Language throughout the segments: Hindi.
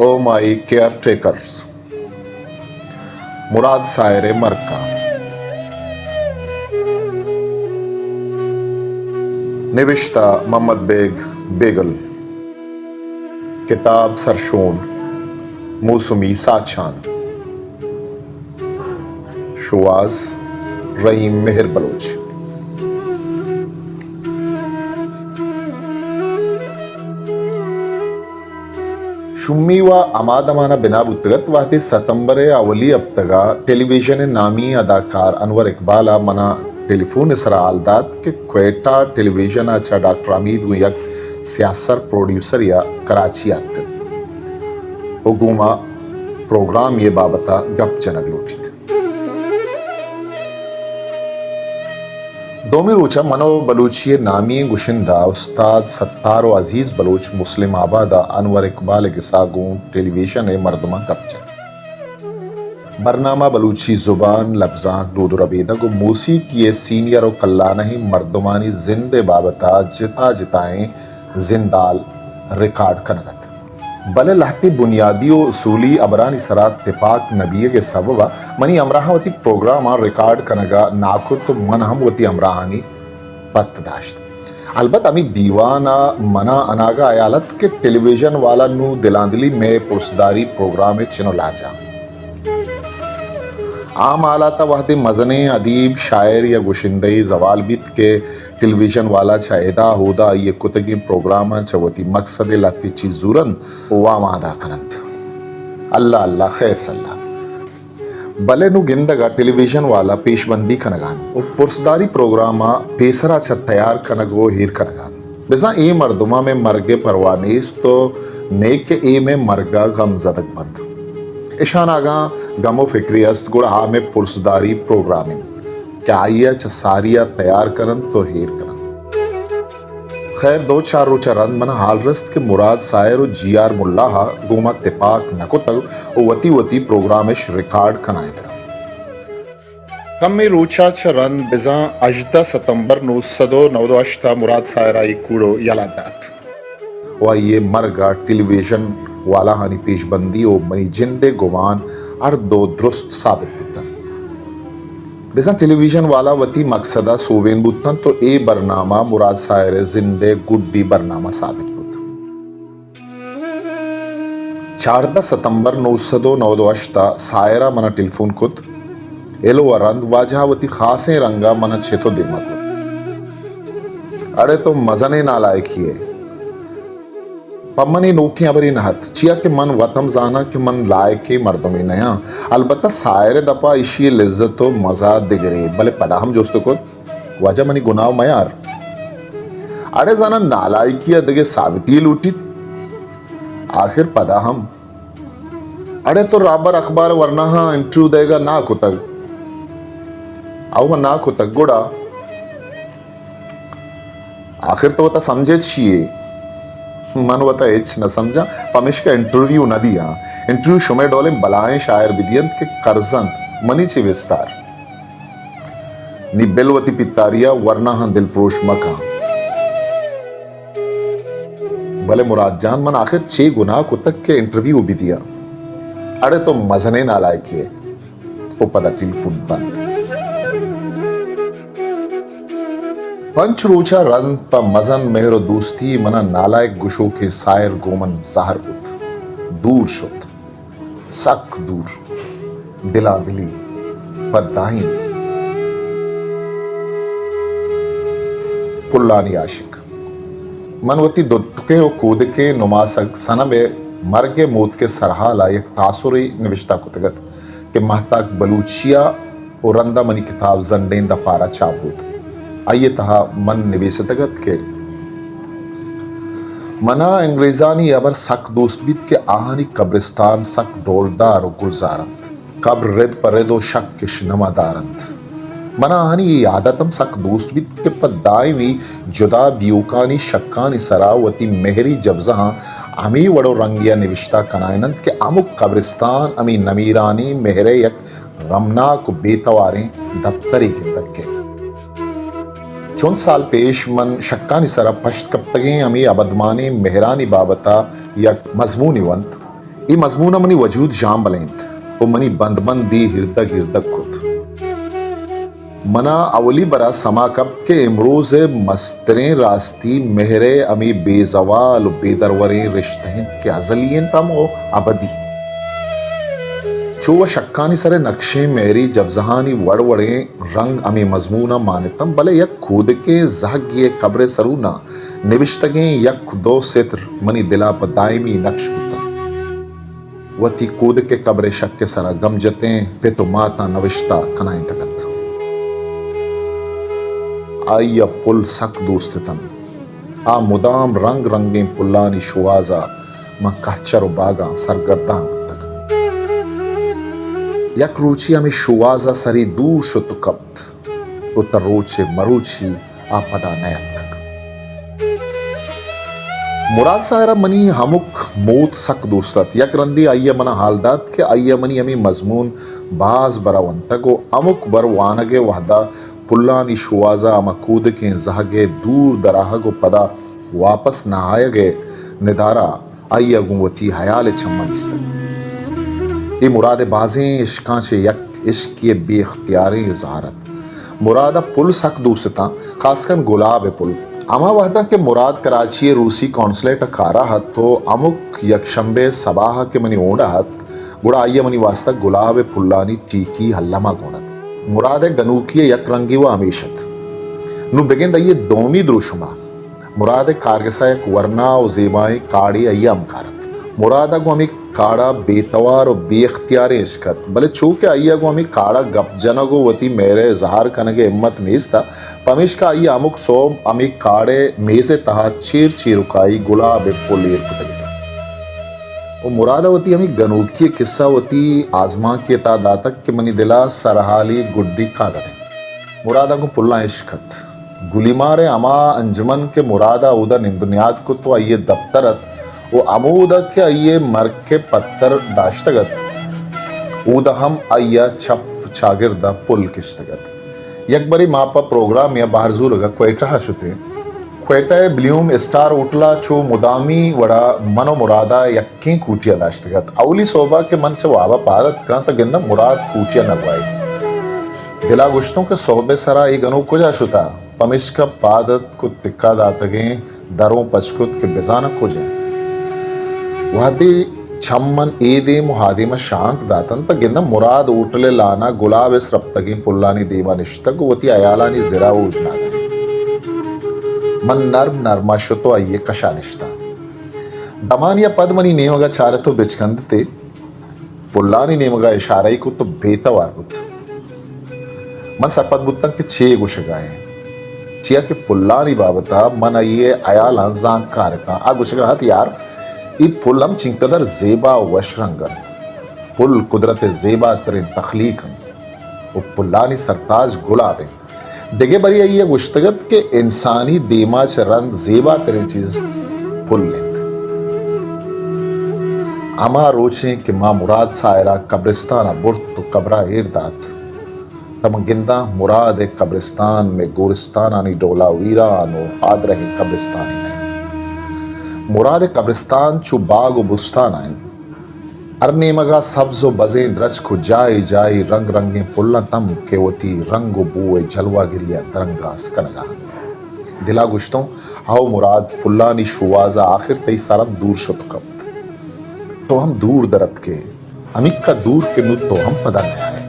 ओ माई केयर टेकर्स, मुराद सायर मरका। निविश्ता मोहम्मद बेग बेगल। किताब सरशोन मौसमी साचान। शुआज रहीम मेहर बलोच। शुम्मी व अमादमाना बिना बुतगत वाहते सितंबर अवली अब्तगा टेलीविजन नामी अदाकार अनवर इकबाला मना टेलीफोन इसरा आलदात के क्वेटा टेलीविजन अच्छा डॉक्टर अमीद यक सियासर प्रोड्यूसर या कराची आतक उगुमा प्रोग्राम ये बाबता गप जनक लूटी दोमी रोचा मनो बलूची नामी गुशिंदा उस्ताद सत्तार व अजीज बलूच मुस्लिम आबादा अनवर इकबाल गिसागू टेलीविजन मर्दमा गपचन बरनामा बलूची जुबान लफ्जा दूद रबीदा को मूसीकी सीनियर और कल्लानही मर्दमानी जिंदे बाबता जिता जिताएं जिंदाल रिकॉर्ड कनगत बले लहती बुनियादी और उसूली अबरानी सरात तिपाक नबी के सबबा मनी अमराहवती प्रोग्राम और रिकॉर्ड कनगा नाकुत मन हम वती अमराहानी पत्तदाश्त अलबत् अमी दीवाना मना अनागा अयालत के टेलीविजन वाला नू दिलांदली में पुरस्दारी प्रोग्राम चिनो लाजा आम आलाता वहदे मजने अदीब शायर या गुशिंदई जवाल बीत के टेलीविजन वाला छायदा होदा ये कुतगी प्रोग्राम चवती मकसद लाती चीजूरन वाम आदा कनंत अल्लाह अल्लाह खैर सल्ला बले नु गिंदगा टेलीविजन वाला पेशबंदी कनगान और पुरस्दारी प्रोग्राम पेसरा छ तैयार कनगो हीर कनगान बिजा ए मर्दुमा में मरगे परवानीस तो नेक के ए में मरगा गम जदक बंद ईशान आगा गमो फिक्री अस्त गुड़ हा में पुरस्दारी प्रोग्रामिंग क्या आइया छ सारिया तैयार करन तो हीर करन खैर दो चार रोचा रंद मना हाल रस्त के मुराद सायर और जीआर मुल्ला हा गोमा तिपाक नको तक ओ वती वती प्रोग्रामिश रिकॉर्ड कनाए तरह कम में रोचा छ रंद बिजा अजदा सितंबर नो सदो नवदो अश्ता मुराद सायर आई कूड़ो यलादात वा ये मरगा टेलीविजन वाला हानी पेशबंदी ओ मनी जिंदे गुमान और दो दुरुस्त साबित बुतन बिजा टेलीविजन वाला वती मकसदा सोवेन बुतन तो ए बरनामा मुराद सायर जिंदे गुड्डी बरनामा साबित बुत 14 सितंबर 998 सायरा मना टेलीफोन कुत एलो वरंद वाजहावती खासे रंगा मना छेतो दिमाग अरे तो मजने नालायकी है पम्मनी नोकी अबरी नहत चिया के मन वतम जाना के मन लाए के मर्दमी नया अलबत्ता सायर दपा इशी लिज्जत तो मजा दिगरे भले पदा हम जोस्तो को वजह मनी गुनाव मयार अरे जाना नालायकी अदगे साबिती लूटी आखिर पदा हम अरे तो राबर अखबार वरना हाँ इंटरव्यू देगा ना कुतग आओ ना कुतग गुड़ा आखिर तो वता समझे छिए मन वता एच न समझा पमिश का इंटरव्यू न दिया इंटरव्यू शुमे डोले बलाएं शायर विदियंत के करजंत मनी चे विस्तार नि बेलवती पितारिया वरना हं दिलप्रोश मका भले मुराद जान मन आखिर 6 गुनाह को तक के इंटरव्यू भी दिया अरे तो मजने ना लायक ओ पदा टेलीफोन बंद पंच रोचा रंग प मजन मेहरो दोस्ती मना नालायक गुशो के सायर गोमन जहर उत दूर शुत सक दूर दिला दिली पदाहिनी पुल्लानी आशिक मनवती दुटके और कूद के नुमासक सनबे मरगे मौत के सरहा लायक तासुरी निविश्ता कुतगत के महताक बलूचिया और रंदा मनी किताब जंडेंदा पारा चाबूत आइए तहा मन निवेशतगत के मना अंग्रेजानी अबर सक दोस्त बीत के आहानी कब्रिस्तान सक डोलदार गुलजारंत कब्र रिद पर रिदो शक किश नमादारंत मना आहानी ये आदतम सक दोस्त बीत के पद दायमी जुदा बियोकानी शक्कानी सरावती मेहरी जवजहा अमी वड़ो रंगिया निविश्ता कनायनंत के अमुक कब्रिस्तान अमी नमीरानी मेहरे यक गमनाक बेतवारें दफ्तरी के तक के चौन साल पेश मन शक्कानी सरा पश्त कब तगे अमी अबदमानी मेहरानी बाबता या मजमूनी वंत ई मजमून मनी वजूद जाम बलेंत ओ मनी बंद बंद दी हिरदक हिरदक खुद मना अवली बरा समा कब के इमरोज मस्तरे रास्ती मेहरे अमी बेजवाल बेदरवरे रिश्ते के अजलियन तम ओ अबदी चो शक्कानी सरे नक्शे मेरी जवजहानी वड़वड़े रंग अमी मजमूना मानितम भले यक खुद के जहगिए कब्र सरूना निविश्तगे यक दो सित्र मनी दिला पर दायमी नक्श बुतन वती कूद के कब्र शक के सरा गम जते पे तो माता नविश्ता कनाई तगत आइया पुल सक दोस्ततन आ मुदाम रंग रंगे पुल्लानी शुआजा म कहचर बागा सरगर्दां तक यक रुचि अमी शुआजा सरी दूर शुत कब्त उतर रोचे मरुची आ पदा नयत मुराद सायरा मनी हमुक मोत सक दोस्तत यक रंदी आइया मना हालदात के आइया मनी अमी मजमून बाज बरावंतगो अमुक बर वानगे वहदा पुल्लानी शुआजा अमकूद के जहगे दूर दराहगो पदा वापस नहायगे निदारा आइया गुवती हयाल छम्मनिस्तक ये मुराद बाजें इश्कां से यक इश्क ये बेख्तियारें इज़हारत मुरादा पुल सक दोस्ता खासकर गुलाब पुल अमा वहदा के मुराद कराची रूसी कौंसलेट कारा हत तो अमुक यकशंबे सबाह के मनी ओंडा हत गुड़ा आइया मनी वास्ता गुलाब पुल्लानी टीकी हल्लमा गोनत मुराद गनूकी यक रंगी व अमीशत नु बेगिंद ये दोमी द्रुशुमा मुराद कारगसा यक वरना व जेबाएं काड़ी अय्या अमकारत मुरादा को हमें काड़ा बेतवार और बेख्तियार इश्कत भले चूके अय्या को हमें काड़ा गप जनगो वती मेरे जहार कनगे हिम्मत नीस्ता पमिश का अय्या अमुक सोब हमें काड़े मेसे तहा चीर चीरुकाई गुलाब पुलीर कुतगता वो मुरादावती हमें गनूकी किस्सा वती आजमा के तादातक के मनी दिला सरहाली गुड्डी कागत मुरादा को पुल्ला इश्कत गुलीमारे अमा अंजमन के मुरादा उदा निंदुनियात को तो अय्ये दफ्तरत वो अमूदा के अय्ये मर्ग के पत्थर दाश्तगत ऊदा हम अय्या छप छागिरदा पुल किश्तगत यकबरी मापा प्रोग्राम या बाहरजूरगा क्वेटा हशुते क्वेटा ब्ल्यूम स्टार उठला चो मुदामी वड़ा मनो मुरादा यक्की कूटिया दाश्तगत अवली सोबा के मन च वाबा पादत का तगिंदा मुराद कूटिया नगवाई दिला गुश्तों के सोबे सरा ई गनो कुजा शुता पमिश्का पादत को तिक्का दातगे दरों पचकुत के बेजाना कुजे वादी छम्मन ईदे मुहादिमा शांत दातन पर गिंदा मुराद ऊटले लाना गुलाब इस रप्तगी पुल्लानी देवा निश्तक वती अयालानी जिरा उजना गए मन नर्म नरमा शुतो अये कशा निश्ता दमानिया पद्मनी नेमगा चारे तो बिचकंदते पुल्लानी नेमगा इशाराई को तो बेतवार बुत मन सरपत बुत्तन के छे गुश गाए चिया के पुल्लानी बाबता मन अये अयाला जांग कारका आ गुशगा हत यार ई पुलम चिंकदर जेबा वशरंगत पुल कुदरत जेबा तरिन तखलीकन वो पुल्लानी सरताज गुलाबे डिगे बरी ये गुश्तगत के इंसानी देमा चरंद जेबा तरिन चीज पुल लेंद अमा रोचे कि माँ मुराद सायरा कब्रिस्तान बुर्त तो कब्रा इरदात तम गिंदा मुराद एक कब्रिस्तान में गोरिस्तान आनी डोला वीरानो आद रहे कब्रिस्तानी नहीं मुराद कब्रिस्तान चु बाग व बुस्तान आइन अरनेमगा सब्जो बजे द्रज को जाए जाए रंग रंगे पुल्ला तम के वती रंग बुए जलवा गिरिया तरंगास कनगा दिला गुश्तों हाउ मुराद पुल्लानी शुवाजा आखिर तई सरम दूर शुत कब्त तो हम दूर दरत के अमिक का दूर के नुत तो हम पदा न आए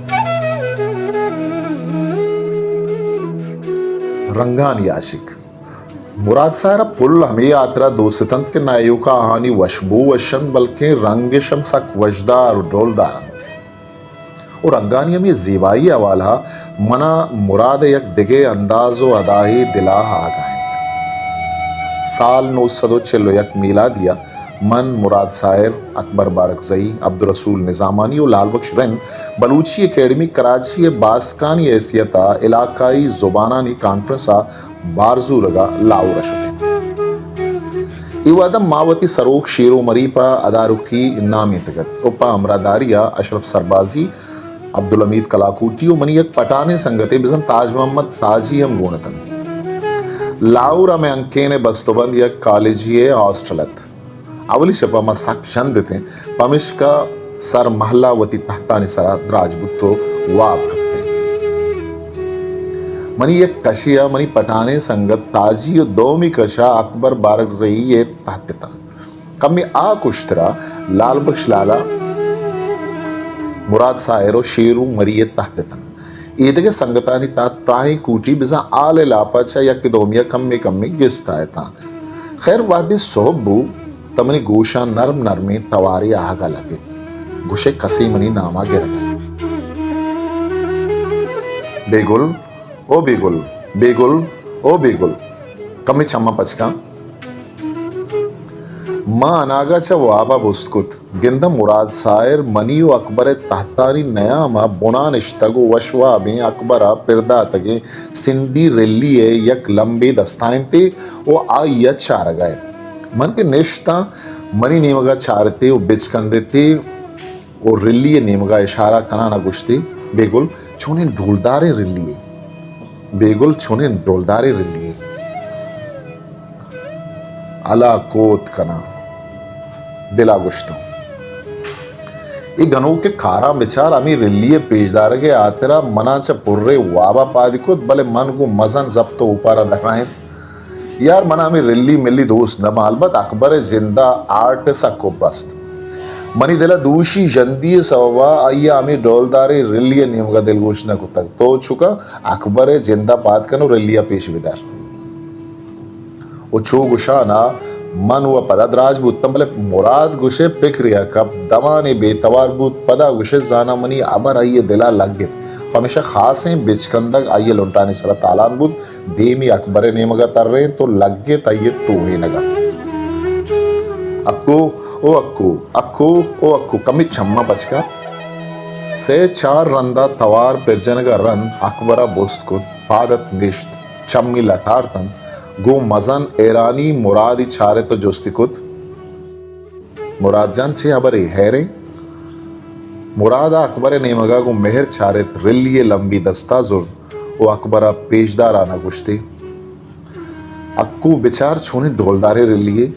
रंगानी आशिक मुराद सारा पुल हमें यात्रा दोस्तंत के नायु का आहानी वशबू वशंत बल्कि रंग शमसक वजदार डोलदारंत और रंगानी में जीवाई अवाला मना मुराद यक दिगे अंदाजो अदाही दिला आगायंत साल 900 यक मिला दिया मन मुराद सायर अकबर बारकजई अब्दुल रसूल निजामानी और लाल बख्श रन बलूची एकेडमी कराची बासकानी हैसियता इलाकाई जुबानानी कॉन्फ्रेंसा बारजू रगा लाऊ रशुते इवादम मावती सरोक शेरो मरीपा अदारुखी नामी तगत उपा अमरादारिया अशरफ सरबाजी अब्दुल हमीद कलाकूटी मनियक पटाने संगते बिजन ताज मोहम्मद ताजी हम गोनतन लाऊरा में अंके ने बस्तोबंद यक कॉलेजिए हॉस्टलत अवली शपा मा साक्षांद थे पमिश का सर महलावती तहतानी सरा राजबुत्तो वाब कपते मनी एक कशिया मनी पठाने संगत ताजी और दोमी कशा अकबर बारक जई ये तहतता कमी आ कुश्तरा लाल बख्श लाला मुराद सायरो शेरू मरिये तहततन ईदगे संगतानी तात प्राही कूटी बिजा आले लापाचा या किदोमिया कम्मे गिस्ता है ता खैर वादी सोहबू तमनी गोशा नरम नरमे तवारी आगा लगे गुशे कसी मनी नामा गिर गए बेगुल ओ बेगुल बेगुल ओ बेगुल कमी चम्मा पचका मां अनागा च वाबा बुस्कुत गिंदा मुराद सायर मनियो अकबर तहतानी नया मा बुना निश्तगो वशवा में अकबरा पिरदा तगे सिंधी रेली यक लंबे दस्ताइन ते ओ आ या चार गए मन के निश्ता मनी नेमगा चारते ओ बिचकंदे ते ओ रिल्ली नेमगा इशारा कना ना गुश्ते बेगुल छोने ढोलदारे रिल्ली बेगुल छोने ढोलदारे रिल्ली अला कोत कना दिला गुश्तो ई गनो के खारा विचार अमी रिल्लिये पेजदार के आतरा मना च पुर्रे वाबा पादिकुत भले मन को मजन जब्तो ऊपर दखराएं यार मना में रिल्ली मिली दोस्त न अलबत अकबर जिंदा आर्ट सको बस्त मनी दिला दूशी जंदी सवा आइया अमी डोलदारे रिल्लिये नियमगा दिल गोशना को तक तो चुका अकबर जिंदा पाद कनो रिल्लिया पेश विदार ओ छो गुशाना मन व पदद राजबूत तंबले मुराद गुशे पिक्रिया कब दमाने बेतवार बूत पदा गुशे जाना मनी अबर आइये दिला लग गए हमेशा खास हैं बिचकंदक आइये लुंटाने सरा तालान बुद देमी अकबर नेमगा तर रहे तो लग गए ताइये टूहे नगा अक्को ओ अक्को अक्को ओ अक्को कमी छम्मा बचका से चार रंदा तवार पिरजनगा रन अकबरा बोस्त को पादत निश्त चम्मी लतार तन गो मजन ईरानी मुरादी छारे तो जोस्तिकुत मुराद जान छे अबरे हैरे मुरादा अकबर नेमगा गो मेहर छारे रिल्लिये लंबी दस्ता जुर ओ अकबरा पेशदार आना गुश्ते अक्कू बिचार छोने ढोलदारे रिल्लिये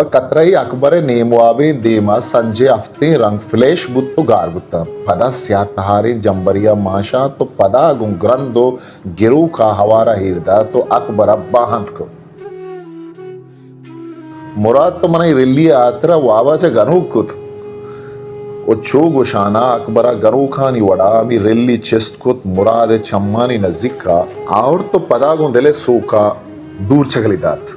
और कतराई अकबर नेमवाबे देमा संजय हफ्ते रंग फ्लैश बुत तो गार बुत्ता पदा स्यात तहारे जंबरिया माशा तो पदा गुंग्रन दो गिरू का हवारा हिरदा तो अकबर अब्बा हंत को मुराद तो मनाई रिल्ली आतरा वावा च गनु कुत ओ चो गुशाना अकबरा गनु खानी वड़ा मी रिल्ली चिस्त कुत मुराद चम्मानी नजिका और तो पदा गुंदले सोका दूर चगली दात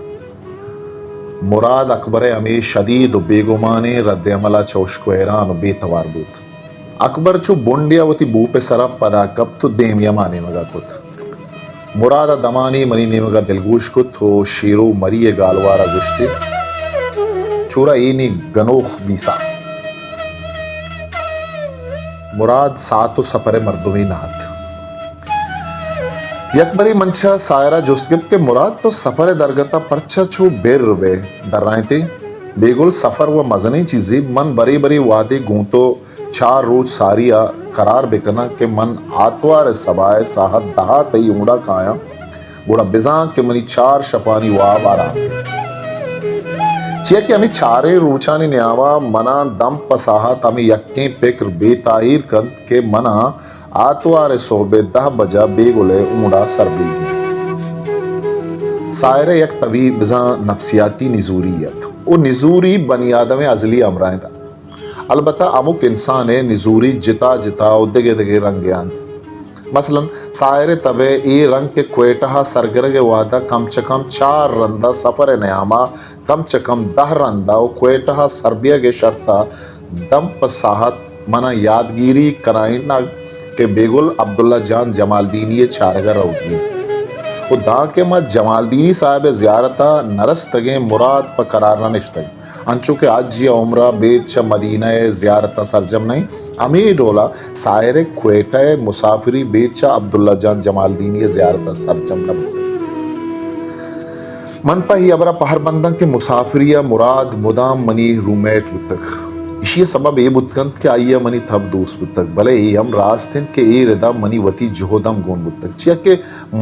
मुराद अकबर अमी शदीद बेगुमाने रद्द अमला चौशको हैरान बेतवार बूत अकबर चो बोंडियावती बू पे सरब पदा कब तो देमिया माने मगा कुत मुराद दमानी मनी नेमगा दिलगोश कुत हो शेरो मरिये गालवारा गुश्ते चोरा एनी गनोख बीसा मुराद सातो सफरे मर्दुमी नाथ यकबरी मंशा सायरा जोस्तगिब के मुराद तो सफर दरगता परचा छो बेर रुबे दर्रायते बेगुल सफर व मजनी चीज़ी मन बरी बरी वादे गूंतो चार रोज सारिया करार बेकना के मन आतवार सबाए साहत दहा तई उंगड़ा काया गुड़ा बिजा के मनी चार शपानी वाब आरा चिया कि अमी चारे रूचानी न्यावा मना दम पसाहत अमी यक्के पिक्र बेताहिर कंत के मना आतवार सोबे 10 बजा बेगुले उंगड़ा सरबी सायरे यक तभी बिजा नफ्सियाती निजूरियत ओ निजूरी बनियादम अजली अमराएं था अलबत्ता अमुक इंसान है निजूरी जिता जिता उदगे दगे रंगयान मसलन सायरे तबे ए रंग के क्वेटा सरगरगे वादा कम च कम 4 रंदा सफर नयामा कम च कम 10 रंदा ओ क्वेटा सर्बिया के शर्ता दम पसाहत मना यादगिरी कराइना के बेगुल अब्दुल्ला जान जमालदीनी चारगर होगी वो दा के मत जमालदीनी साहब ज़ियारता नरस तगे मुराद पर करारना निश्तग अंचो के आज जिया उम्रा बेद च मदीना ज़ियारता सरजम नहीं अमीर डोला सायरे क्वेटा मुसाफिरी बेद च अब्दुल्ला जान जमालदीनी ज़ियारता सरजम न मन पा ही अबरा पहर बंदन के मुसाफिरिया मुराद मुदाम मनी रूममेट बुतक इसी सबब ए बुतकंत के आइया मनी थब दोस्त बुतक भले ए हम रास्तिन के ए रिदा मनी वती जोहदम गोन बुतक चिया के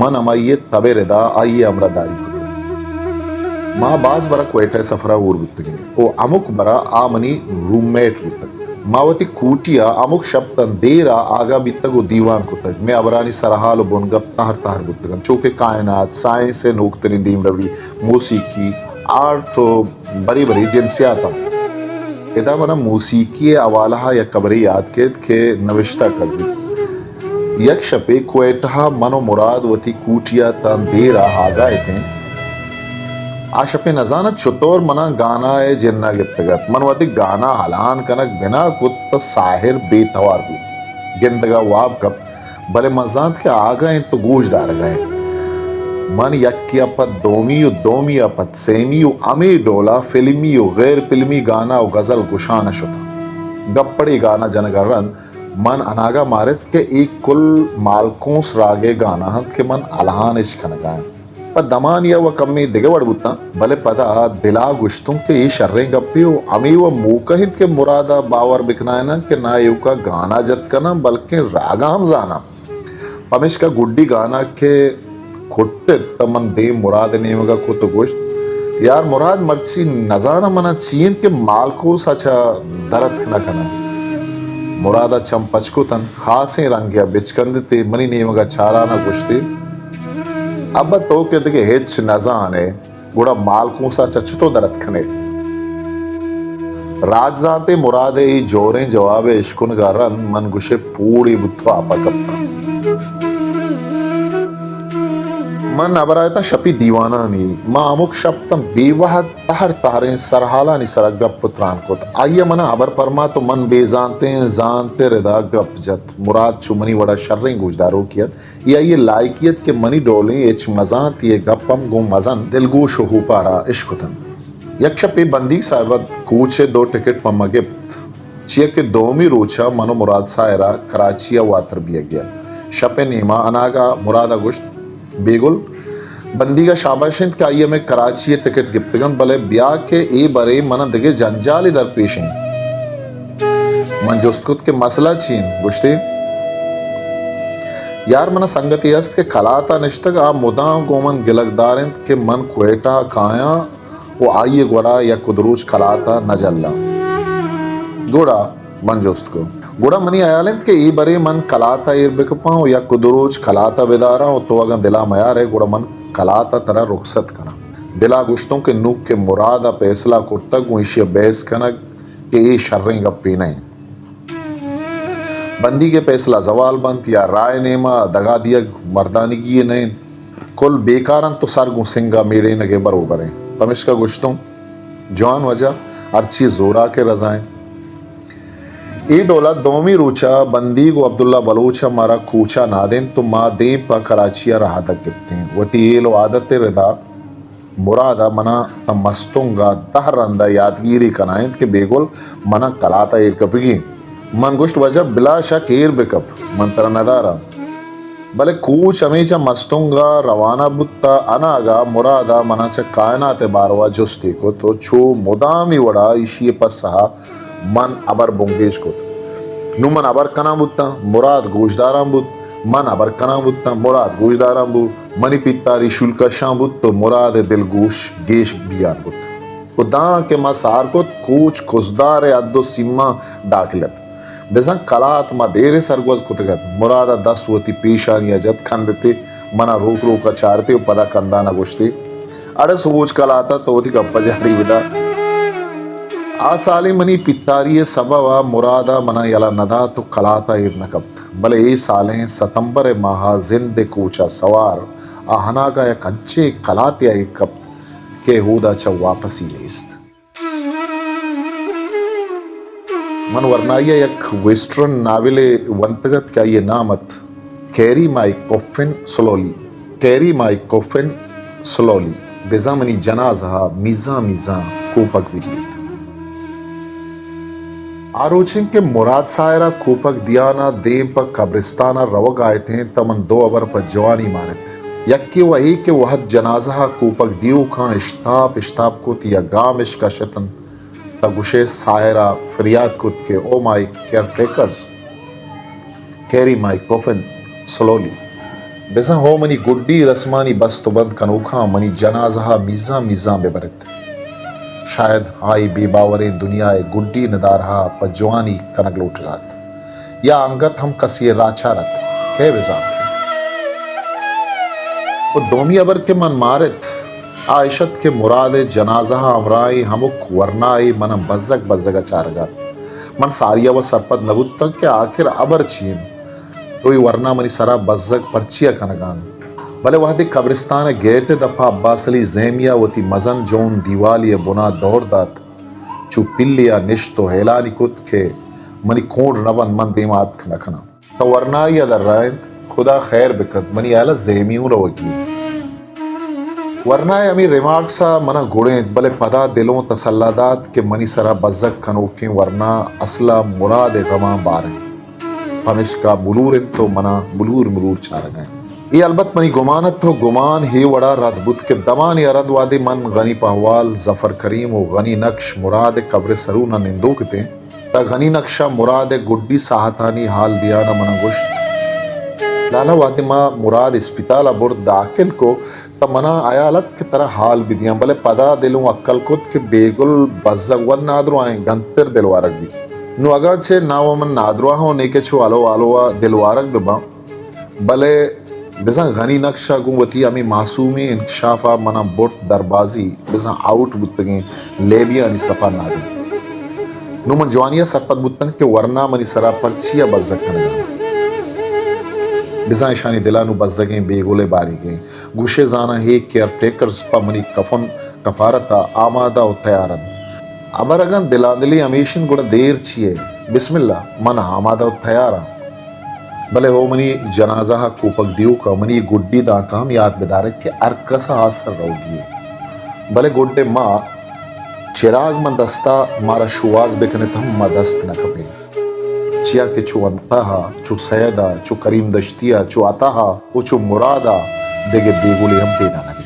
मन अमाइये तबे रिदा आइये अमरा दारी बुतक माँ बाज बरा क्वेटा सफरा ऊर बुत्तगी ओ अमुक बरा आमनी रूममेट बुत्तग मावती कूटिया अमुक शब्दन देरा आगा बित्तगो दीवान कुतग मैं अबरानी सरहाल बोनगप ताहर ताहर बुत्तगन चौके कायनात साइंस से नोक्तरिन दीम रवि मौसीकी आर्ट बड़ी बड़ी जिनसियातम इदा मना मौसीकी अवालहा या कबरी याद के नविश्ता कर दी यक्षपे क्वेटा मनो मुराद वती कूटिया तन देरा आगा इतने आशपे नजानत चुतोर मना गाना है जिन्ना गिफ्तगत मनवती गाना हलान कनक बिना कुत्त साहिर बेतवार को गिंदगा वाब कप भले मजात के आ गए तो गूज डार गए मन यक्की पत दोमी पत सेमी अमे डोला फिल्मी गैर फिल्मी गाना और गजल गुशाना शुता गप्पड़ी गाना जनगरन मन अनागा मारत के एक कुल मालकोंस रागे गाना हत के मन अलहान इश्कन गाए पर दमान या व कम्मी दिगवड़ बुत्ता भले पता दिला गुश्तों के ये शर्रें गप्पियो अमी व मूकहित के मुरादा बावर बिकनायना के ना यू का गाना जत करना बल्कि रागा हम जाना पमिश का गुड्डी गाना के खुट्टे तमन दे मुराद नेमगा को तो गुश्त यार मुराद मर्ची नजारा मना चीन के माल को सचा दरद खना खना मुरादा चंपचको तन खासे रंग या बिचकंदते मनी नेमगा चाराना गुश्ती अब तो कहते कि हिच नजाने गुड़ा मालकों सा चचतो दरद खने राजजाते मुरादे जोरे जवाबे इश्कुन गारन मन गुशे पूरी बुत्वा आपा कप्ता मन अबरायता शपी दीवाना नी मां अमुक शब्दम बेवह तहर तारे सरहाला नि सरग गप पुत्रान को आइए मना अबर परमा तो मन जानते रिदा गप जत मुराद चुमनी वड़ा शर्रें गुजदारो कियत या ये लायकियत के मनी डोले एच मजात ये गपम गो मजन दिलगोश हो पारा इश्कुतन यक्षपे बंदी साहबत कूचे 2 टिकट पम्मा गिफ्ट चिया के दोमी रोचा मनो मुराद सायरा कराचिया वातर बिया गया शपे नीमा अनागा मुरादा गुश्त बेगुल बंदी का शाबाशिंद के आइए में कराची टिकट गिफ्तगन भले ब्याह के ए बरे मन दगे जंजाली दर पेश मन जोस्तकुत के मसला चीन गुश्ते यार मना संगति अस्त के कलाता निश्तक आ मुदाम गोमन गिलकदारिंद के मन क्वेटा काया वो आइए गोरा या कुदरूज कलाता नजल्ला गोड़ा मन जोस्त को गुड़ा मनी आयालिंद के ई बरे मन कलाता एर बिकपाओ या कुदरोज कलाता बेदारा हो तो अगर दिला मयार है गुड़ा मन कलाता तरह रुखसत करा दिला गुश्तों के नुक के मुरादा फैसला को तक उइशे बहस कनक के ये शर्रें गप्पी नहीं बंदी के फैसला जवाल बंद या राय नेमा दगा दिया मर्दानी की नहीं कुल बेकारन तो सर गुसिंगा मेरे नगे बरोबर है पमिश का गुश्तों जवान वजह अर्ची जोरा के रजाएं ई डोला दोमी रूचा बंदी को अब्दुल्ला बलूचा मारा कूचा नादेन तो माँ दे पा कराचिया रहा तक गिफ्ते हैं वती ये लो आदत रिदा मुरादा मना तमस्तुंगा तहरंदा यादगिरी कनाएं के बेगुल मना कलाता एर कपगी मन गुश्त वजह बिला शक एर बेकप मंत्र नदारा भले कूच हमेशा मस्तुंगा रवाना बुत्ता अनागा मुरादा मना च कायनात बारवा जुस्ती को तो छो मुदामी वड़ा इशिये पसहा मन अबर बुंगेज को नु मन अबर कना बुत्ता मुराद गोशदाराम बुत मन अबर कना बुत्ता मुराद गोशदाराम बु मनी पितारी शुल्क शांबुत तो मुराद दिलगोश गेश बियान बुत उदा के मसार को कोच कुजदार अद्दो सिम्मा दाखिलत बेजं कलात मा देरे सरगोज कुतगत मुरादा 10 वती पेशानी जत खंदते मना रोक रोका चारते पदा कंदाना गुश्ती अरे सोच कलाता तो वती गप्पा जारी विदा आसाली मनी पितारी सबवा मुरादा मना यला नदा तो कलाता इरनकब्त भले ए सालें सितंबर माह जिंद कूचा सवार आहना का एक कंचे कलात्या एक कप के होदा च वापसी लेस्त मन वर्नाया एक वेस्टर्न नाविले वंतगत क्या ये नामत कैरी माई कोफिन स्लोली बेजामनी जनाजा मिजा मिजा कोपक विदियत आरोचिंग के मुराद सायरा कोपक दियाना देम पर कब्रिस्ताना रवग आए थे तमन 2 अबर पर जवानी मारत यक्की वही के वहद जनाजा कोपक दियो खां इश्ताप कुत या गामिश का शतन तगुशे सायरा फरियाद कुत के O my care takers carry my coffin slowly बेसा हो मनी गुड्डी रस्मानी बस तो बंद कनोखा मनी जनाजहा मीजा मीजा बेबरत शायद हाई बेबावरे दुनिया गुड्डी नदारहा पजवानी कनक लोटलात या अंगत हम कसिए राचारत के विजात वो दोमी अबर के मन मारित आयशत के मुराद जनाजहा अमराई हमुक वरनाई मन बज्जक बज्जगा चारगात मन सारिया व सरपद नबुत तक के आखिर अबर चीन कोई वरना मनी सरा बज्जक परचिया कनगान भले वह दी कब्रिस्तान गेट दफा अब्बास अली ज़ेमिया वती मजन जोन दीवालिया बुना दौर दात चु पिल्लिया निश्तो हेलानी कुत के मनी कोड नवन मन दिमात नखना तो वरना या दर्रायत खुदा खैर बिकत मनी आला ज़ेमियों रवगी वरना अमी रिमार्क सा मना गुड़े भले पदा दिलों तसल्लादात के मनी सरा बज्जक कनोकी वरना असला मुराद गमा बारन पमिश का बुलूर तो मना बुलूर मुलूर चार गए ये अलबत मनी गुमानत हो गुमान ही वड़ा रातबुत के दमान अरद वादे मन गनी पहवाल जफर करीम व गनी नक्श मुराद कब्र सरू न निंदोकते ता गनी नक्शा मुराद गुड्डी साहतानी हाल दिया न मन गुश्त लाला वादिमा मुराद इस्पिताला बुर्द दाखिल को ता मना आयालत के तरह हाल भी दिया भले पदा दिलों अक्कल कुत के बेगुल बज्जक वन नादरो आए गंतर दिलवारक भी नु अगा से नावमन नादरुआ हो नेके छु आलो आलोवा दिलवारक बिबा भले बिजा गनी नक्शा गुवती अमी मासूमी इंकशाफा मना बोट दरबाजी बिजा आउट बुतगे लेबिया निसरफा नादे नुमन जवानिया सरपत बुतंग के वरना मनी सरा परचिया बज्जक कनगा बिजा ईशानी दिलानु बज्जगे बेगोले बारी गए गुशे जाना है केयर टेकर्स पा मनी कफन कफारता आमादा व तैयारन अबरगन दिलादिली अमीशिन गुड़ देर छिए बिस्मिल्लाह मन आमादा व तैयारा भले हो मनी जनाजा कूपक दियो का मनी गुड्डी दा काम याद बेदारक के अरकसा आसर रहोगी भले गुड्डे माँ चिराग मन दस्ता मारा शुवाज बेकने तम मदस्त न कपे चिया के चु अनकाहा चु सैदा चु करीम दश्तिया चु आताहा चु मुरादा देगे बेगुली हम पेदा लगे